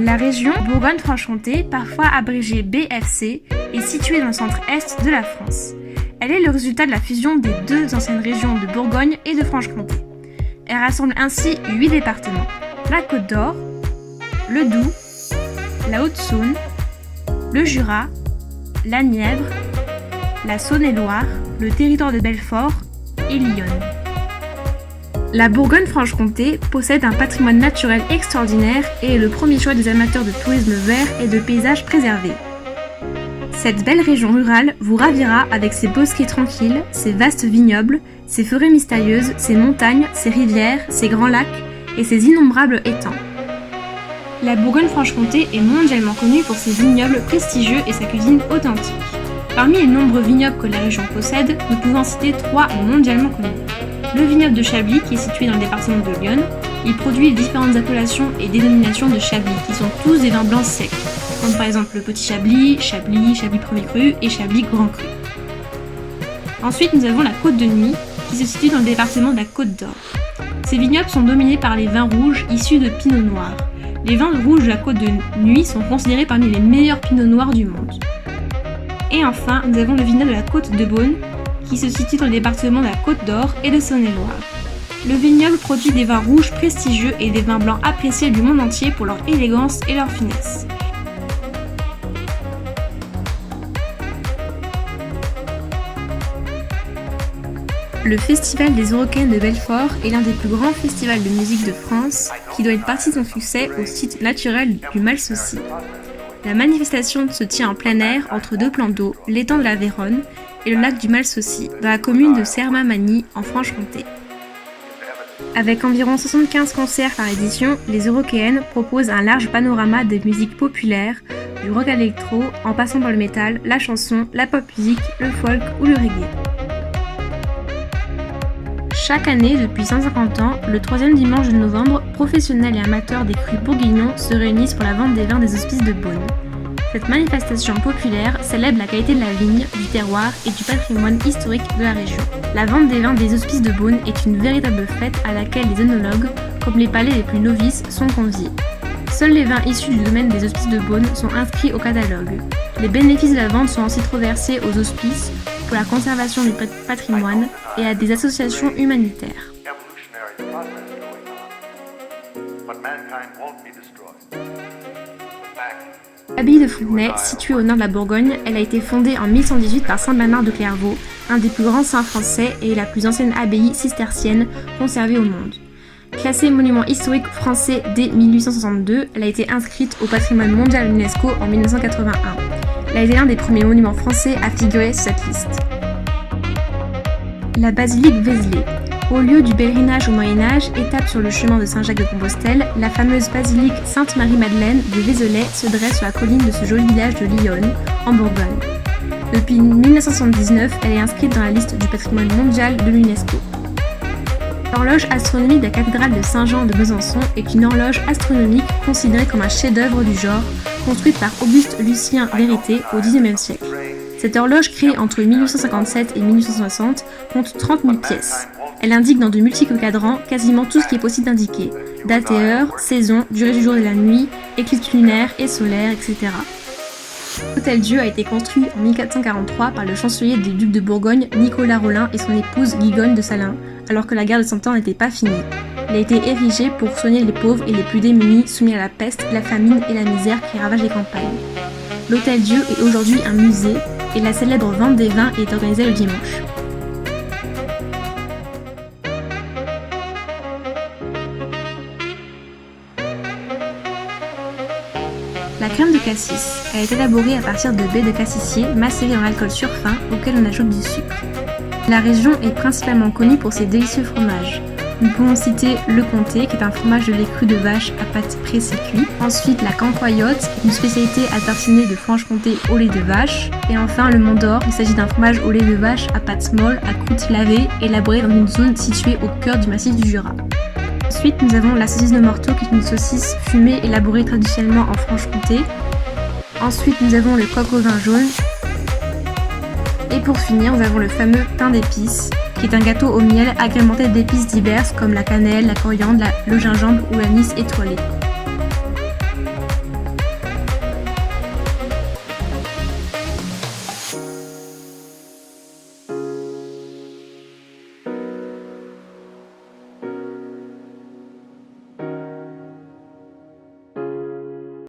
La région Bourgogne-Franche-Comté, parfois abrégée BFC, est située dans le centre-est de la France. Elle est le résultat de la fusion des deux anciennes régions de Bourgogne et de Franche-Comté. Elle rassemble ainsi 8 départements: la Côte d'Or, le Doubs, la Haute-Saône, le Jura, la Nièvre, la Saône-et-Loire, le territoire de Belfort et l'Yonne. La Bourgogne-Franche-Comté possède un patrimoine naturel extraordinaire et est le premier choix des amateurs de tourisme vert et de paysages préservés. Cette belle région rurale vous ravira avec ses bosquets tranquilles, ses vastes vignobles, ses forêts mystérieuses, ses montagnes, ses rivières, ses grands lacs et ses innombrables étangs. La Bourgogne-Franche-Comté est mondialement connue pour ses vignobles prestigieux et sa cuisine authentique. Parmi les nombreux vignobles que la région possède, nous pouvons citer 3 mondialement connus. Le vignoble de Chablis, qui est situé dans le département de l'Yonne, il produit les différentes appellations et dénominations de Chablis, qui sont tous des vins blancs secs, comme par exemple le Petit Chablis, Chablis, Chablis Premier Cru et Chablis Grand Cru. Ensuite, nous avons la Côte de Nuits, qui se situe dans le département de la Côte d'Or. Ces vignobles sont dominés par les vins rouges issus de Pinot Noir. Les vins rouges de la Côte de Nuits sont considérés parmi les meilleurs Pinot Noirs du monde. Et enfin, nous avons le vignoble de la Côte de Beaune, qui se situe dans le département de la Côte d'Or et de Saône-et-Loire. Le vignoble produit des vins rouges prestigieux et des vins blancs appréciés du monde entier pour leur élégance et leur finesse. Le Festival des Eurocaines de Belfort est l'un des plus grands festivals de musique de France, qui doit une partie de son succès au site naturel du Malsaucy. La manifestation se tient en plein air entre deux plans d'eau, l'étang de la Véronne et le lac du Malsaucy, dans la commune de Serma-Magny, en Franche-Comté. Avec environ 75 concerts par édition, les Eurocaines proposent un large panorama des musiques populaires, du rock électro, en passant par le métal, la chanson, la pop music, le folk ou le reggae. Chaque année, depuis 150 ans, le 3e dimanche de novembre, professionnels et amateurs des crus bourguignons se réunissent pour la vente des vins des hospices de Beaune. Cette manifestation populaire célèbre la qualité de la vigne, du terroir et du patrimoine historique de la région. La vente des vins des hospices de Beaune est une véritable fête à laquelle les œnologues, comme les palais les plus novices, sont conviés. Seuls les vins issus du domaine des hospices de Beaune sont inscrits au catalogue. Les bénéfices de la vente sont ensuite reversés aux hospices pour la conservation du patrimoine et à des associations humanitaires. L'abbaye de Fontenay, située au nord de la Bourgogne, elle a été fondée en 1118 par saint Bernard de Clairvaux, un des plus grands saints français et la plus ancienne abbaye cistercienne conservée au monde. Classée monument historique français dès 1862, elle a été inscrite au patrimoine mondial de l'UNESCO en 1981. Elle a été l'un des premiers monuments français à figurer sur cette liste. La basilique Vézelay. Au lieu du pèlerinage au Moyen-Âge, étape sur le chemin de Saint-Jacques-de-Compostelle, la fameuse basilique Sainte-Marie-Madeleine de Vézelay se dresse sur la colline de ce joli village de l'Yonne, en Bourgogne. Depuis 1979, elle est inscrite dans la liste du patrimoine mondial de l'UNESCO. L'horloge astronomique de la cathédrale de Saint-Jean de Besançon est une horloge astronomique considérée comme un chef-d'œuvre du genre, construite par Auguste Lucien Vérité au XIXe siècle. Cette horloge, créée entre 1857 et 1860, compte 30 000 pièces. Elle indique dans de multiples cadrans quasiment tout ce qui est possible d'indiquer: date et heure, saison, durée du jour et de la nuit, éclipse lunaire et solaire, etc. L'Hôtel-Dieu a été construit en 1443 par le chancelier des ducs de Bourgogne Nicolas Rolin et son épouse Guigonne de Salins, alors que la guerre de Cent Ans n'était pas finie. Il a été érigé pour soigner les pauvres et les plus démunis soumis à la peste, la famine et la misère qui ravagent les campagnes. L'Hôtel-Dieu est aujourd'hui un musée et la célèbre vente des vins est organisée le dimanche. La crème de cassis, elle est élaborée à partir de baies de cassissier macérées dans l'alcool surfin auquel on ajoute du sucre. La région est principalement connue pour ses délicieux fromages. Nous pouvons citer le comté, qui est un fromage de lait cru de vache à pâte pressée cuit. Ensuite, la cancoyote, une spécialité à tartiner de Franche-Comté au lait de vache. Et enfin, le Mont d'Or, il s'agit d'un fromage au lait de vache à pâte molle, à croûte lavée, élaboré dans une zone située au cœur du massif du Jura. Ensuite, nous avons la saucisse de Morteau, qui est une saucisse fumée élaborée traditionnellement en Franche-Comté. Ensuite, nous avons le coq au vin jaune. Et pour finir, nous avons le fameux pain d'épices, qui est un gâteau au miel agrémenté d'épices diverses comme la cannelle, la coriandre, le gingembre ou l'anis étoilé.